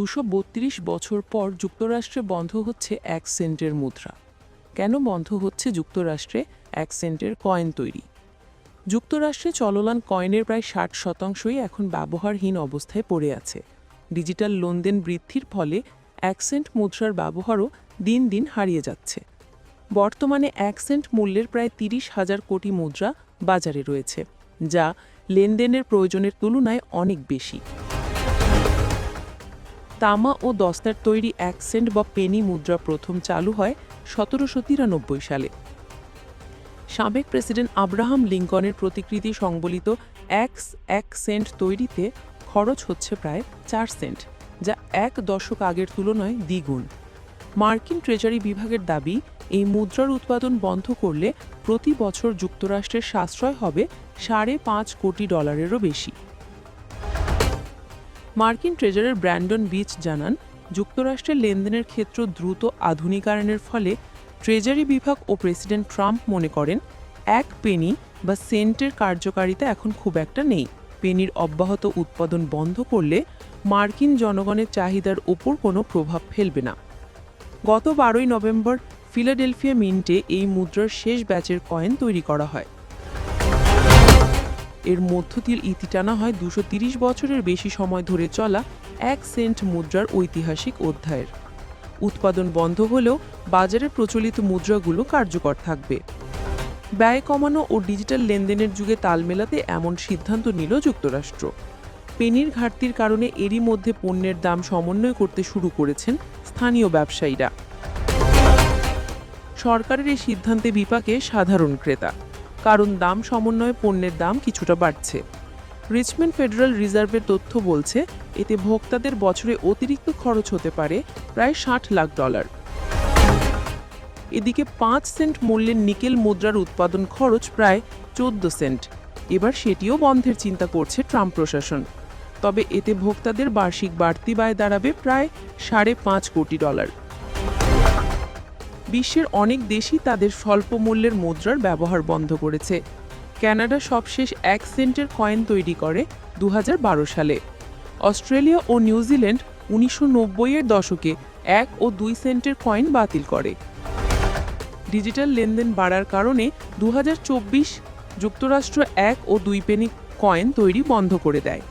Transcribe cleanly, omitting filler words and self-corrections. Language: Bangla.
২৩২ বছর পর যুক্তরাষ্ট্রে বন্ধ হচ্ছে ১ সেন্টের মুদ্রা। কেন বন্ধ হচ্ছে যুক্তরাষ্ট্রে ১ সেন্টের কয়েন তৈরি? যুক্তরাষ্ট্রে চলমান কয়েনের প্রায় ৬০% এখন ব্যবহারহীন অবস্থায় পড়ে আছে। ডিজিটাল লেনদেন বৃদ্ধির ফলে ১ সেন্ট মুদ্রার ব্যবহারও দিন দিন হারিয়ে যাচ্ছে। বর্তমানে ১ সেন্ট মূল্যের প্রায় ৩০,০০০ কোটি মুদ্রা বাজারে রয়েছে, যা লেনদেনের প্রয়োজনের তুলনায় অনেক বেশি। তামা ও দস্তার তৈরি ১ সেন্ট বা পেনি মুদ্রা প্রথম চালু হয় ১৭৯৩ সালে। সাবেক প্রেসিডেন্ট আব্রাহাম লিঙ্কনের প্রতিকৃতি সংবলিত ১ সেন্ট তৈরিতে খরচ হচ্ছে প্রায় ৪ সেন্ট, যা ১ দশক আগের তুলনায় দ্বিগুণ। মার্কিন ট্রেজারি বিভাগের দাবি, এই মুদ্রার উৎপাদন বন্ধ করলে প্রতি বছর যুক্তরাষ্ট্রের সাশ্রয় হবে $৫.৫ কোটি বেশি। মার্কিন ট্রেজারার ব্র্যান্ডন বিচ জানান, যুক্তরাষ্ট্রের লেনদেনের ক্ষেত্র দ্রুত আধুনিকায়নের ফলে ট্রেজারি বিভাগ ও প্রেসিডেন্ট ট্রাম্প মনে করেন ১ পেনি বা সেন্টের কার্যকারিতা এখন খুব একটা নেই। পেনির অব্যাহত উৎপাদন বন্ধ করলে মার্কিন জনগণের চাহিদার ওপর কোনো প্রভাব ফেলবে না। গত ১২ নভেম্বর ফিলাডেলফিয়া মিন্টে এই মুদ্রার শেষ ব্যাচের কয়েন তৈরি করা হয়। এর মধ্য দিয়ে ইতি টানা হয় ২৩০ বছরের বেশি সময় ধরে চলা ১ সেন্ট মুদ্রার ঐতিহাসিক অধ্যায়ের। উৎপাদন বন্ধ হলেও বাজারে প্রচলিত মুদ্রাগুলো কার্যকর থাকবে। ব্যয় কমানো ও ডিজিটাল লেনদেনের যুগে তাল মেলাতে এমন সিদ্ধান্ত নিল যুক্তরাষ্ট্র। পেনির ঘাটতির কারণে এরই মধ্যে পণ্যের দাম সমন্বয় করতে শুরু করেছেন স্থানীয় ব্যবসায়ীরা। সরকারের এই সিদ্ধান্তে বিপাকে সাধারণ ক্রেতা, কারণ দাম সমন্বয়ে পণ্যের দাম কিছুটা বাড়ছে। রিচমন্ড ফেডারেল রিজার্ভের তথ্য বলছে, এতে ভোক্তাদের বছরে অতিরিক্ত খরচ হতে পারে প্রায় $৬০ লাখ। এদিকে ৫ সেন্ট মূল্যের নিকেল মুদ্রার উৎপাদন খরচ প্রায় ১৪ সেন্ট। এবার সেটিও বন্ধের চিন্তা করছে ট্রাম্প প্রশাসন। তবে এতে ভোক্তাদের বার্ষিক বাড়তি ব্যয় দাঁড়াবে প্রায় $৫.৫ কোটি। বিশ্বের অনেক দেশই তাদের স্বল্প মূল্যের মুদ্রার ব্যবহার বন্ধ করেছে। কানাডা সবশেষ ১ সেন্টের কয়েন তৈরি করে ২০১২ সালে। অস্ট্রেলিয়া ও নিউজিল্যান্ড ১৯৯০-এর দশকে ১ ও ২ সেন্টের কয়েন বাতিল করে। ডিজিটাল লেনদেন বাড়ার কারণে ২০২৪ যুক্তরাষ্ট্র ১ ও ২ পেনি কয়েন তৈরি বন্ধ করে দেয়।